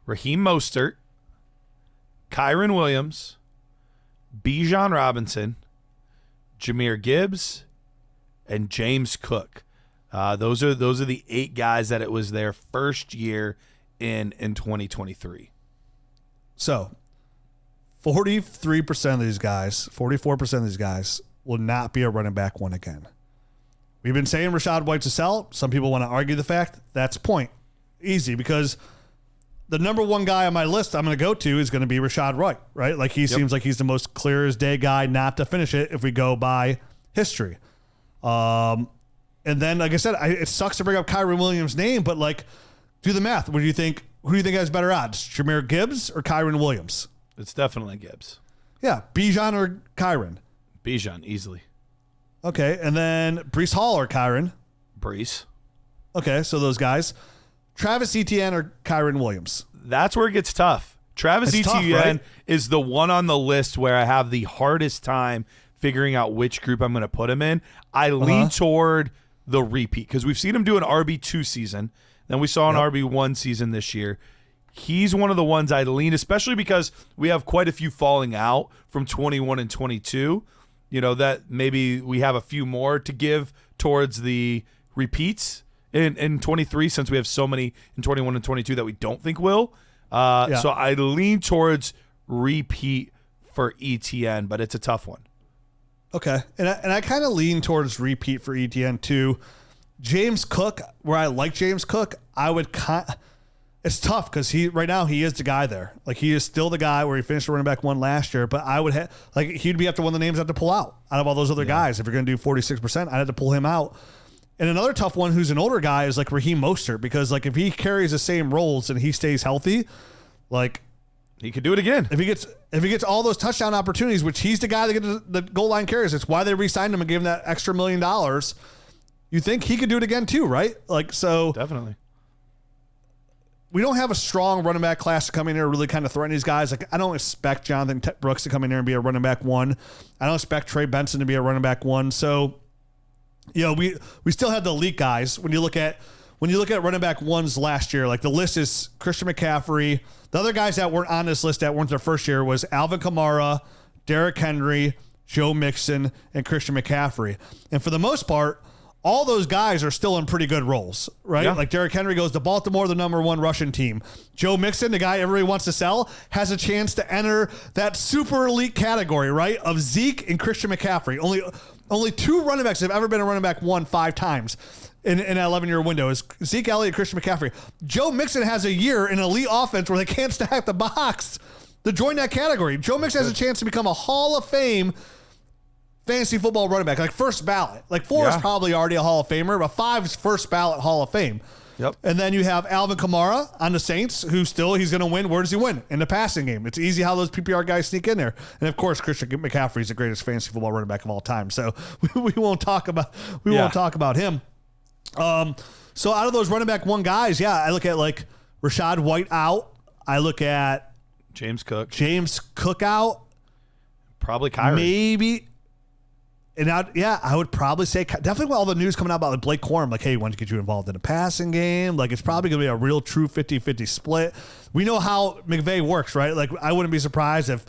Raheem Mostert, Kyron Williams, Bijan Robinson, Jahmyr Gibbs, and James Cook. Those are the 8 guys that it was their first year in 2023. So 43% of these guys, 44% of these guys will not be a running back 1 again. We've been saying Rashad White's a sell. Some people want to argue the fact. That's point. Easy, because the number 1 guy on my list I'm going to go to is going to be Rashad White, right? Like he seems like he's the most clear as day guy not to finish it if we go by history. And then, like I said, it sucks to bring up Kyren Williams' name, but like, do the math. What do you think? Who do you think has better odds, Jahmyr Gibbs or Kyren Williams? It's definitely Gibbs. Yeah, Bijan or Kyren? Bijan, easily. Okay, and then Breece Hall or Kyren? Breece. Okay, so those guys. Travis Etienne or Kyren Williams? That's where it gets tough. Travis Etienne right? is the one on the list where I have the hardest time figuring out which group I'm going to put him in. I lean toward the repeat because we've seen him do an RB2 season. Then we saw an RB1 season this year. He's one of the ones I lean, especially because we have quite a few falling out from 21 and 22. You know, that maybe we have a few more to give towards the repeats in 23 since we have so many in 21 and 22 that we don't think will. So I lean towards repeat for ETN, but it's a tough one. Okay. And I kind of lean towards repeat for ETN too. James Cook, where I like James Cook, it's tough because right now he is the guy there. Like he is still the guy where he finished the running back 1 last year, but I would he'd be after one of the names I have to pull out of all those other guys. If you're going to do 46%, I'd have to pull him out. And another tough one who's an older guy is like Raheem Mostert, because like if he carries the same roles and he stays healthy, like he could do it again. If he gets all those touchdown opportunities, which he's the guy that gets the goal line carries, it's why they re-signed him and gave him that extra $1 million. You think he could do it again too, right? Like, so definitely. We don't have a strong running back class to come in here and really kind of threaten these guys. Like, I don't expect Jonathan Brooks to come in here and be a running back 1. I don't expect Trey Benson to be a running back 1. So, you know, we still have the elite guys. When you look at running back 1s last year, like the list is Christian McCaffrey. The other guys that weren't on this list that weren't their first year was Alvin Kamara, Derrick Henry, Joe Mixon, and Christian McCaffrey. And for the most part, all those guys are still in pretty good roles, right? Yeah. Like Derrick Henry goes to Baltimore, the number 1 rushing team. Joe Mixon, the guy everybody wants to sell, has a chance to enter that super elite category, right? Of Zeke and Christian McCaffrey. Only 2 running backs have ever been a running back 1 5 times in an 11-year window is Zeke Elliott, Christian McCaffrey. Joe Mixon has a year in an elite offense where they can't stack the box to join that category. Joe Mixon has a chance to become a Hall of Fame fantasy football running back, like first ballot. Like 4 is probably already a Hall of Famer, but 5 is first ballot Hall of Fame. Yep. And then you have Alvin Kamara on the Saints, who still he's going to win. Where does he win? In the passing game. It's easy how those PPR guys sneak in there. And of course, Christian McCaffrey is the greatest fantasy football running back of all time. So we won't talk about him. So out of those running back 1 guys, I look at like Rachaad White out. I look at James Cook out. Probably Kyren. Maybe. And I would probably say definitely with all the news coming out about like Blake Corum, like, hey, we want to get you involved in a passing game. Like, it's probably going to be a real true 50-50 split. We know how McVay works, right? Like, I wouldn't be surprised if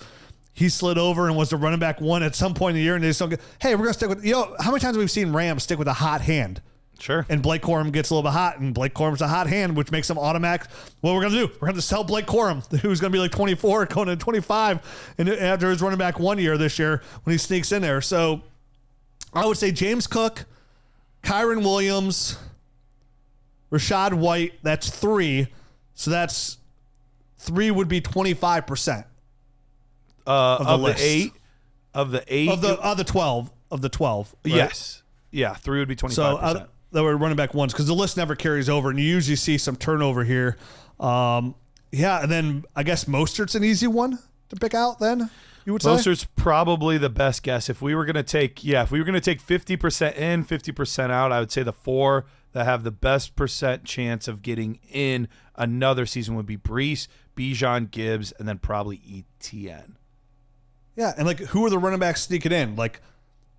he slid over and was the running back 1 at some point in the year and they just don't get, hey, we're going to stick with, how many times have we seen Rams stick with a hot hand? Sure. And Blake Corum gets a little bit hot, and Blake Corum's a hot hand, which makes him automatic. What we're going to do, we're going to sell Blake Corum, who's going to be like 24, going to 25 and after his running back 1 year this year when he sneaks in there. So, I would say James Cook, Kyren Williams, Rachaad White. That's 3. So that's 3 would be 25% of the list. 8 of the 8 of the 12 of the 12. Right? Yes. Yeah, 3 would be 25%. So that were running back 1s because the list never carries over, and you usually see some turnover here. And then I guess Mostert's an easy one to pick out. Then. Mostert's probably the best guess. If we were going to take 50% in, 50% out, I would say the 4 that have the best percent chance of getting in another season would be Breece, Bijan, Gibbs, and then probably ETN. Yeah, and like who are the running backs sneaking in? Like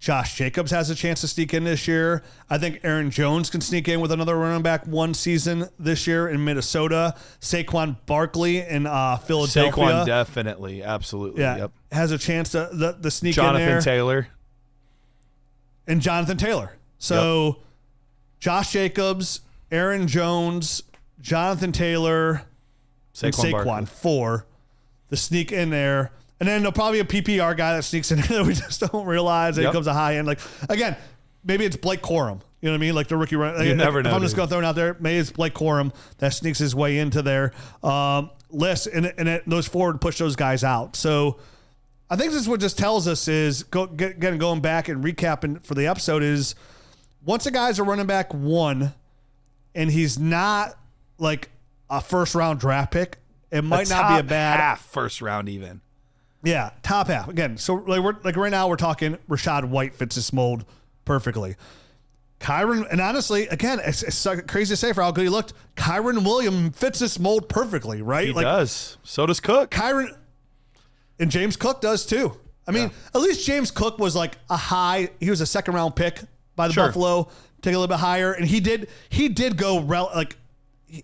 Josh Jacobs has a chance to sneak in this year. I think Aaron Jones can sneak in with another running back 1 season this year in Minnesota. Saquon Barkley in Philadelphia. Saquon definitely, absolutely. Yeah, yep. Has a chance to sneak Jonathan in there. Taylor. And Jonathan Taylor. So Josh Jacobs, Aaron Jones, Jonathan Taylor, and Saquon. 4 to sneak in there. And then there'll probably be a PPR guy that sneaks in that we just don't realize that he comes a high end. Like, again, maybe it's Blake Corum. You know what I mean? Like the rookie run. You never know. If I'm just going to throw it out there, maybe it's Blake Corum that sneaks his way into their list. And those forward push those guys out. So I think this is what just tells us is, going back and recapping for the episode is once a guy's a running back 1 and he's not like a first round draft pick, it might not be a bad half first round even. Yeah, top half. Again, so like right now we're talking Rachaad White fits this mold perfectly. Kyron, and honestly, again, it's crazy to say for how good he looked. Kyron Williams fits this mold perfectly, right? He does. So does Cook. Kyron, and James Cook does too. I mean, at least James Cook was like he was a second round pick by the Buffalo, take a little bit higher, and he did go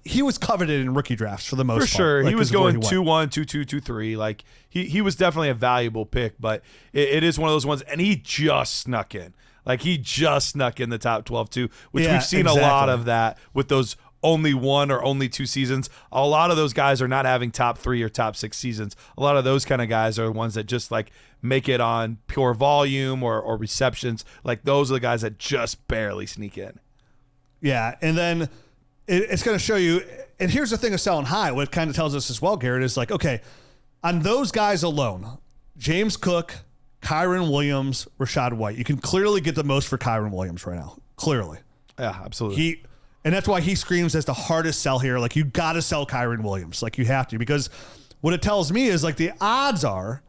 he was coveted in rookie drafts for the most part. For sure. Like, he was going 2-1, 2-2, 2-3. Like he was definitely a valuable pick, but it is one of those ones, and he just snuck in. Like he just snuck in the top 12 too, which we've seen a lot of that with those only 1 or only 2 seasons. A lot of those guys are not having top 3 or top 6 seasons. A lot of those kind of guys are the ones that just like make it on pure volume or receptions. Like those are the guys that just barely sneak in. Yeah, and then it's going to show you, and here's the thing of selling high, what it kind of tells us as well, Garrett, is like, okay, on those guys alone, James Cook, Kyron Williams, Rachaad White, you can clearly get the most for Kyron Williams right now. Clearly. Yeah, absolutely. And that's why he screams as the hardest sell here. Like, you got to sell Kyron Williams. Like, you have to, because what it tells me is, like, the odds are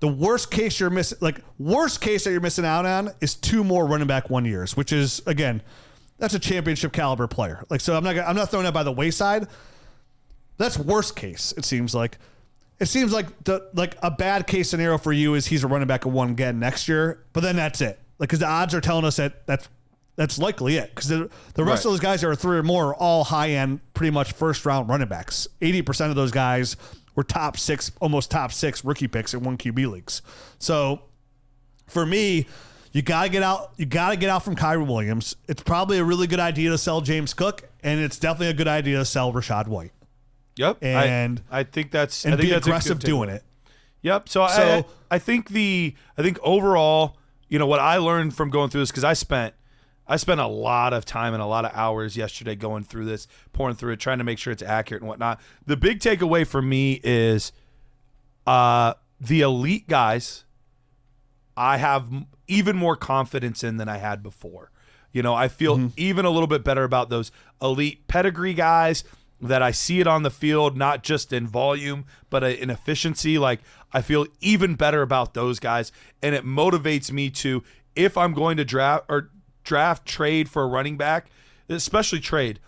the worst case that you're missing out on is 2 more running back 1 years, which is, again, that's a championship caliber player. Like, so I'm not throwing that by the wayside. That's worst case. It seems like a bad case scenario for you is he's a running back of 1 again next year, but then that's it. Like, because the odds are telling us that that's likely it. Because the rest of those guys that are 3 or more are all high end, pretty much first round running backs. 80% of those guys were top 6, almost top 6 rookie picks in 1 QB leagues. So for me, you gotta get out. You gotta get out from Kyron Williams. It's probably a really good idea to sell James Cook, and it's definitely a good idea to sell Rachaad White. Yep, and I think that's and I think be that's aggressive doing it. Yep. So I think overall, what I learned from going through this, because I spent a lot of time and a lot of hours yesterday going through this, pouring through it, trying to make sure it's accurate and whatnot. The big takeaway for me is the elite guys I have even more confidence in than I had before. I feel even a little bit better about those elite pedigree guys that I see it on the field, not just in volume, but in efficiency. Like, I feel even better about those guys, and it motivates me to, if I'm going to draft, trade for a running back, especially trade,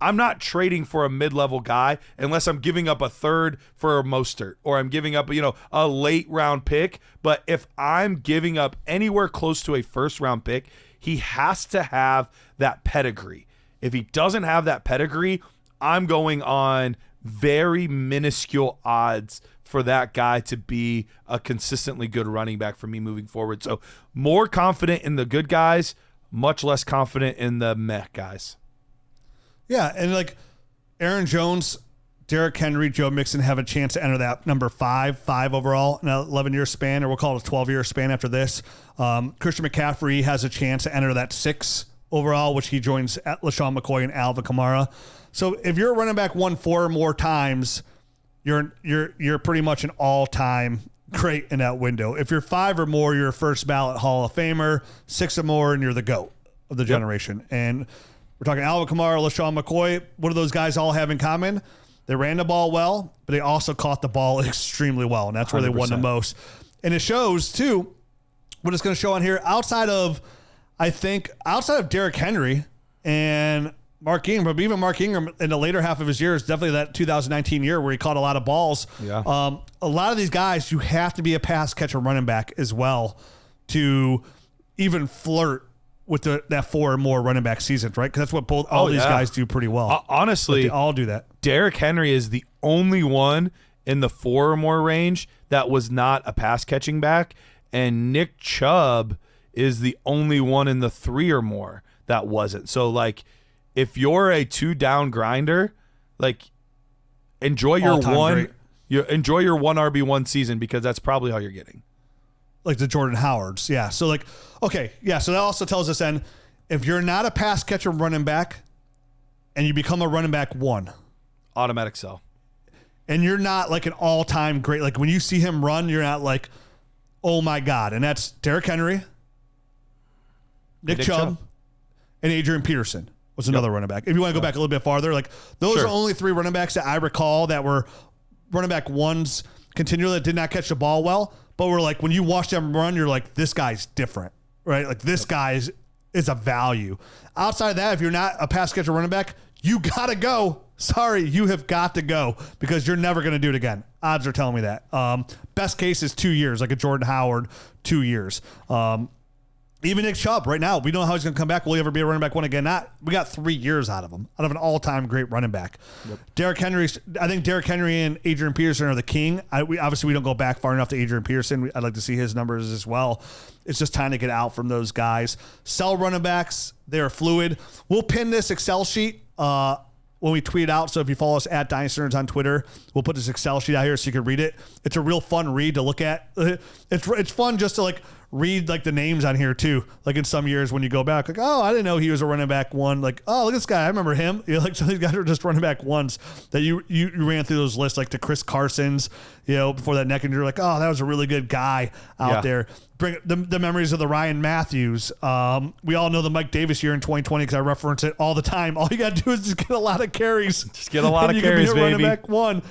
I'm not trading for a mid-level guy unless I'm giving up a third for a Mostert, or I'm giving up, a late round pick. But if I'm giving up anywhere close to a first round pick, he has to have that pedigree. If he doesn't have that pedigree, I'm going on very minuscule odds for that guy to be a consistently good running back for me moving forward. So more confident in the good guys, much less confident in the meh guys. Yeah, and like Aaron Jones, Derrick Henry, Joe Mixon have a chance to enter that number 5 overall in an 11-year span, or we'll call it a 12-year span after this. Christian McCaffrey has a chance to enter that 6 overall, which he joins at LaShawn McCoy and Alvin Kamara. So if you're running back 4 or more times, you're pretty much an all-time great in that window. If you're 5 or more, you're a first ballot Hall of Famer. 6 or more, and you're the GOAT of the generation. And we're talking Alvin Kamara, LaShawn McCoy. What do those guys all have in common? They ran the ball well, but they also caught the ball extremely well, and that's where 100%. They won the most. And it shows, too, what it's going to show on here, outside of Derrick Henry and Mark Ingram, but even Mark Ingram in the later half of his year is definitely that 2019 year where he caught a lot of balls. Yeah. A lot of these guys, you have to be a pass catcher running back as well to even flirt with that 4 or more running back seasons, right? Because that's what all these guys do pretty well. Honestly, they all do that. Derrick Henry is the only one in the 4 or more range that was not a pass catching back, and Nick Chubb is the only one in the 3 or more that wasn't. So, like, if you're a 2-down grinder, like, enjoy your one RB1 season, because that's probably all you're getting. Like the Jordan Howards. Yeah. So like, okay. Yeah. So that also tells us then, if you're not a pass catcher running back and you become a running back 1, automatic sell. And you're not like an all-time great, like when you see him run, you're not like, oh my God. And that's Derrick Henry, Nick Chubb, and Adrian Peterson was another running back. If you want to go back a little bit farther, like those are only 3 running backs that I recall that were running back ones continually that did not catch the ball well, but were like when you watch them run, you're like, this guy's different, right? Like this guy is a value. Outside of that, if you're not a pass catcher running back, you gotta go. Sorry, you have got to go because you're never going to do it again. Odds are telling me that. Best case is 2 years, like a Jordan Howard, 2 years. Even Nick Chubb right now, we don't know how he's going to come back. Will he ever be a running back one again? We got 3 years out of him, out of an all-time great running back. Yep. Derrick Henry, I think Derrick Henry and Adrian Peterson are the king. Obviously, we don't go back far enough to Adrian Peterson. I'd like to see his numbers as well. It's just time to get out from those guys. Sell running backs. They're fluid. We'll pin this Excel sheet when we tweet it out. So if you follow us at Dynasty Nerds on Twitter, we'll put this Excel sheet out here so you can read it. It's a real fun read to look at. It's fun just to like read like the names on here too. Like in some years when you go back, like, oh, I didn't know he was a running back one. Like, oh, look at this guy. I remember him. You know, like some of these guys are just running back ones that you ran through those lists, like the Chris Carsons, you know, before that neck injury. Like, oh, that was a really good guy out there. Bring the memories of the Ryan Matthews. We all know the Mike Davis year in 2020 because I reference it all the time. All you got to do is just get a lot of carries. Just get a lot of carries, baby. Running back one.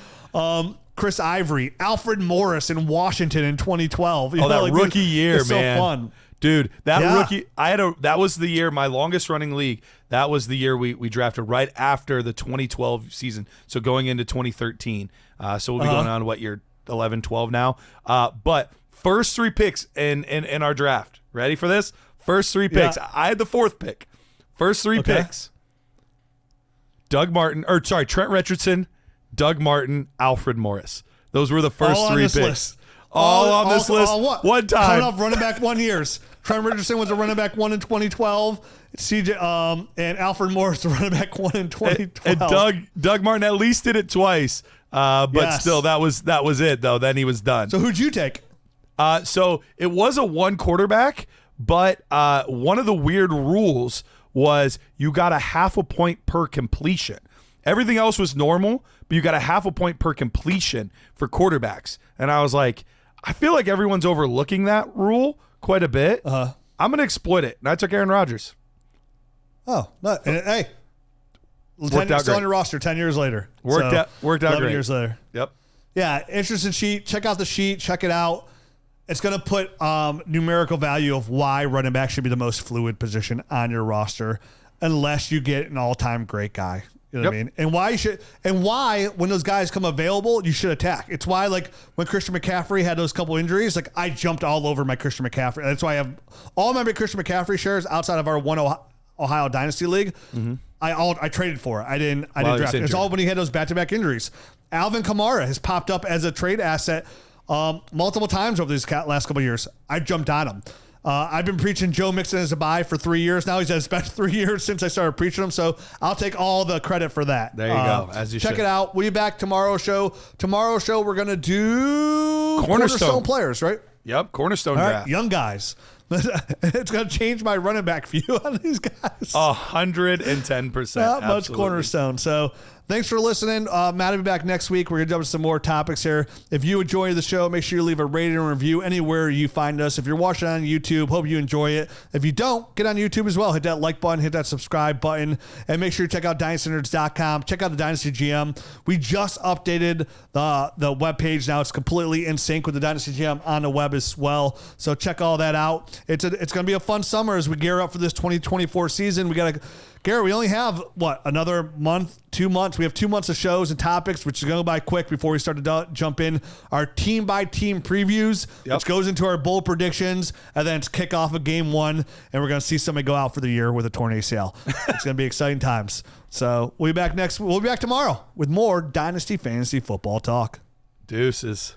Chris Ivory, Alfred Morris in Washington in 2012. That like, rookie year, it's man. So fun. Dude, that rookie, that was the year, my longest running league. That was the year we drafted right after the 2012 season. So going into 2013. So we'll be going on to what year? 11, 12 now. But first 3 picks in our draft. Ready for this? First 3 picks. Yeah. I had the 4th pick. First 3 picks. Trent Richardson, Doug Martin, Alfred Morris. Those were the first 3 picks. List. All on this list. One time. Coming off running back 1 years. Trent Richardson was a running back 1 in 2012. CJ and Alfred Morris, a running back 1 in 2012. And Doug Martin at least did it twice. But still, that was it though. Then he was done. So who'd you take? So it was a 1 quarterback, but one of the weird rules was you got a half a point per completion. Everything else was normal, but you got a half a point per completion for quarterbacks. And I was like, I feel like everyone's overlooking that rule quite a bit. I'm going to exploit it. And I took Aaron Rodgers. Oh, no. Hey. Still on your roster 10 years later. Worked out 11 great. years later. Yep. Yeah, interesting sheet. Check out the sheet. Check it out. It's going to put numerical value of why running back should be the most fluid position on your roster unless you get an all-time great guy. You know what I mean? And why when those guys come available, you should attack. It's why like when Christian McCaffrey had those couple injuries, like I jumped all over my Christian McCaffrey. That's why I have all my Christian McCaffrey shares outside of our one Ohio Dynasty League. Mm-hmm. I traded for it. I didn't draft it. It's all when he had those back-to-back injuries. Alvin Kamara has popped up as a trade asset multiple times over these last couple of years. I jumped on him. I've been preaching Joe Mixon as a buy for 3 years now. He's had his best 3 years since I started preaching him, so I'll take all the credit for that. There you go. As you check should. it out. We'll be back tomorrow's show. Tomorrow's show, we're going to do cornerstone players, right? Yep, cornerstone all draft. Right, young guys. It's going to change my running back view on these guys. 110%. Not much cornerstone. So thanks for listening. Matt will be back next week. We're going to jump into some more topics here. If you enjoy the show, make sure you leave a rating and review anywhere you find us. If you're watching on YouTube, hope you enjoy it. If you don't, get on YouTube as well. Hit that like button, hit that subscribe button, and make sure you check out DynastyNerds.com. Check out the Dynasty GM. We just updated the webpage. Now it's completely in sync with the Dynasty GM on the web as well. So check all that out. It's going to be a fun summer as we gear up for this 2024 season. Garret, we only have, another month, 2 months. We have 2 months of shows and topics, which is going to go by quick before we start to jump in our team-by-team previews, which goes into our bold predictions, and then it's kickoff of game 1, and we're going to see somebody go out for the year with a torn ACL. It's going to be exciting times. So we'll be back tomorrow with more Dynasty Fantasy Football talk. Deuces.